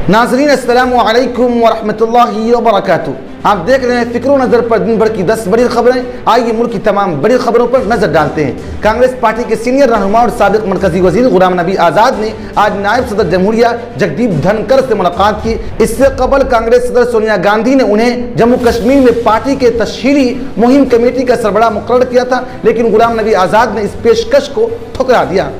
नाज़रीन अस्सलामु अलैकुम व रहमतुल्लाहि व बरकातुहू। आप देख रहे हैं फिक्रो नज़र पर दिन भर की 10 बड़ी खबरें। आइए मुल्क की तमाम बड़ी खबरों पर नजर डालते हैं। कांग्रेस पार्टी के सीनियर रहनुमा और साबिक मरकजी वजीर गुलाम नबी आज़ाद ने आज नायब सदर जमहूरिया जगदीप धनखड़ से मुलाकात की। इससे कबल कांग्रेस सदर सोनिया गांधी ने उन्हें जम्मू कश्मीर में पार्टी के तशहीरी मुहिम कमेटी का सरबराह मुकर्रर किया था, लेकिन गुलाम नबी आज़ाद ने इस पेशकश को ठुकरा दिया।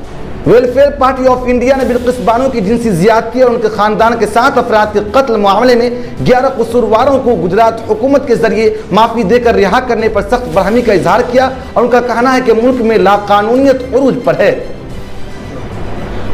वेलफेयर पार्टी ऑफ इंडिया ने बिल्किस बानो की जिनसी ज्यादती और उनके खानदान के 7 अफराद के कत्ल मामले में 11 कसूरवारों को गुजरात हुकूमत के जरिए माफी देकर रिहा करने पर सख्त बरहमी का इजहार किया और उनका कहना है कि मुल्क में लाकानूनियत उरूज पर है।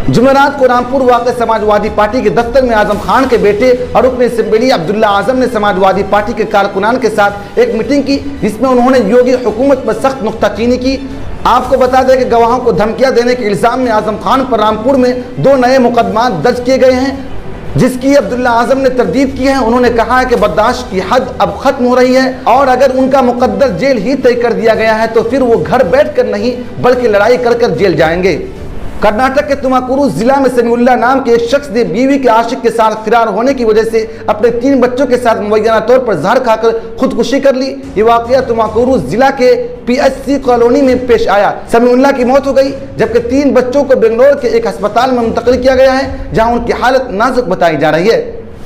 जुमेरात को रामपुर वाक़े समाजवादी पार्टी के दफ्तर में आजम खान के बेटे और रुकन असेंबली अब्दुल्ला आजम ने समाजवादी पार्टी के कारकुनान के साथ एक मीटिंग की, जिसमें उन्होंने योगी हुकूमत पर सख्त नुक्ताचीनी की। आपको बता दें कि गवाहों को धमकियां देने के इल्जाम में आजम खान पर रामपुर में 2 नए मुकदमात दर्ज किए गए हैं, जिसकी अब्दुल्ला आजम ने तरदीद की है। उन्होंने कहा है कि बर्दाश्त की हद अब खत्म हो रही है और अगर उनका मुकद्दर जेल ही तय कर दिया गया है तो फिर वो घर बैठकर नहीं बल्कि लड़ाई कर जेल जाएंगे। कर्नाटक के तुमाकुरू जिला में समीउल्लाह नाम के एक शख्स ने बीवी के आशिक के साथ फिरार होने की वजह से अपने 3 बच्चों के साथ मुबैना तौर पर जहर खाकर खुदकुशी कर ली। ये वाकया तुमाकुरू जिला के PHC कॉलोनी में पेश आया। समीउल्लाह की मौत हो गई, जबकि 3 बच्चों को बेंगलोर के एक अस्पताल में मुंतकिल किया गया है, जहां उनकी हालत नाजुक बताई जा रही है।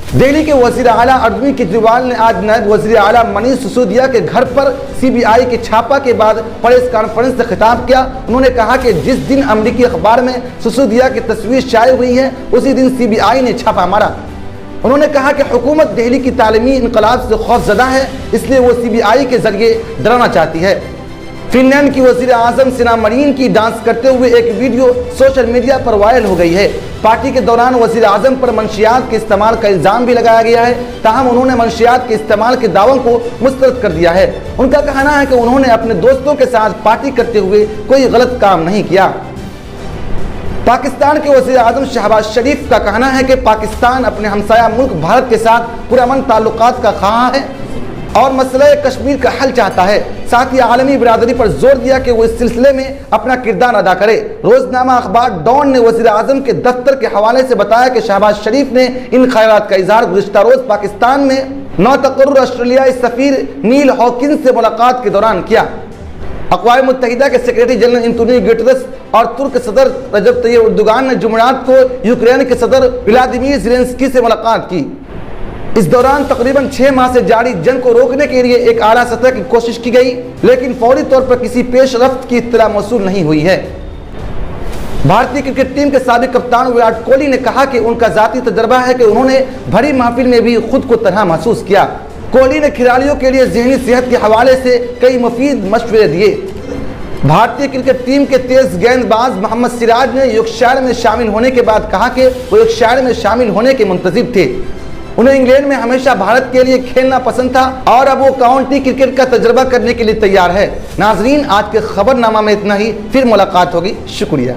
दिल्ली के वजीर आला अरविंद केजरीवाल ने आज नायब वजीर आला मनीष सिसोदिया के घर पर CBI के छापा के बाद प्रेस कॉन्फ्रेंस से खिताब किया। उन्होंने कहा कि जिस दिन अमेरिकी अखबार में सिसोदिया की तस्वीर शाये हुई है उसी दिन CBI ने छापा मारा। उन्होंने कहा कि हुकूमत दिल्ली की तालीमी इनकलाब से खौफजदा है, इसलिए वो CBI के जरिए डराना चाहती है। फिनलैंड की वजीर आजम सिना मरीन की डांस करते हुए एक वीडियो सोशल मीडिया पर वायरल हो गई है। पार्टी के दौरान वजीर आजम पर मंशियात के इस्तेमाल का इल्जाम भी लगाया गया है, ताहम उन्होंने मंशियात के इस्तेमाल के दावों को मुस्तरद कर दिया है। उनका कहना है कि उन्होंने अपने दोस्तों के साथ पार्टी करते हुए कोई गलत काम नहीं किया। पाकिस्तान के वज़ीर आज़म शहबाज शरीफ का कहना है कि पाकिस्तान अपने हमसाया मुल्क भारत के साथ पुरअमन ताल्लुकात का ख़्वाह है और मसला कश्मीर का हल चाहता है। साथ ही आलमी बिरादरी पर जोर दिया कि वो इस सिलसिले में अपना किरदार अदा करे। रोजनामा अखबार डॉन ने वज़ीर आज़म के दफ्तर के हवाले से बताया कि शहबाज शरीफ ने इन ख़यालात का इजहार गुज़िश्ता रोज पाकिस्तान में नौतकर्रुर ऑस्ट्रेलियाई सफ़ीर नील हॉकिंस से मुलाकात के दौरान किया। अक़वाम मुत्तहिदा के सेक्रेटरी जनरल एंटोनियो गुटेरेस और तुर्क सदर रजब तय्यब एर्दोगान ने जुमेरात को यूक्रेन के सदर व्लादिमीर ज़ेलेंस्की से मुलाकात की। इस दौरान तकरीबन 6 माह से जारी जंग को रोकने के लिए एक आला सतह की कोशिश की गई, लेकिन फौरी तौर पर किसी पेशरफ्त की इत्तला मौसूल नहीं हुई है। भारतीय क्रिकेट टीम के साबिक कप्तान विराट कोहली ने कहा कि उनका जाती तजर्बा है कि उन्होंने भरी महफिल में भी खुद को तरह महसूस किया। कोहली ने खिलाड़ियों के लिए ज़हनी सेहत के हवाले से कई मुफीद मशवरे दिए। भारतीय क्रिकेट टीम के तेज गेंदबाज मोहम्मद सिराज ने यॉर्कशायर में शामिल होने के बाद कहा कि वो यॉर्कशायर में शामिल होने के मुंतज़िर थे। उन्हें इंग्लैंड में हमेशा भारत के लिए खेलना पसंद था और अब वो काउंटी क्रिकेट का तजर्बा करने के लिए तैयार है। नाजरीन, आज के खबरनामा में इतना ही, फिर मुलाकात होगी। शुक्रिया।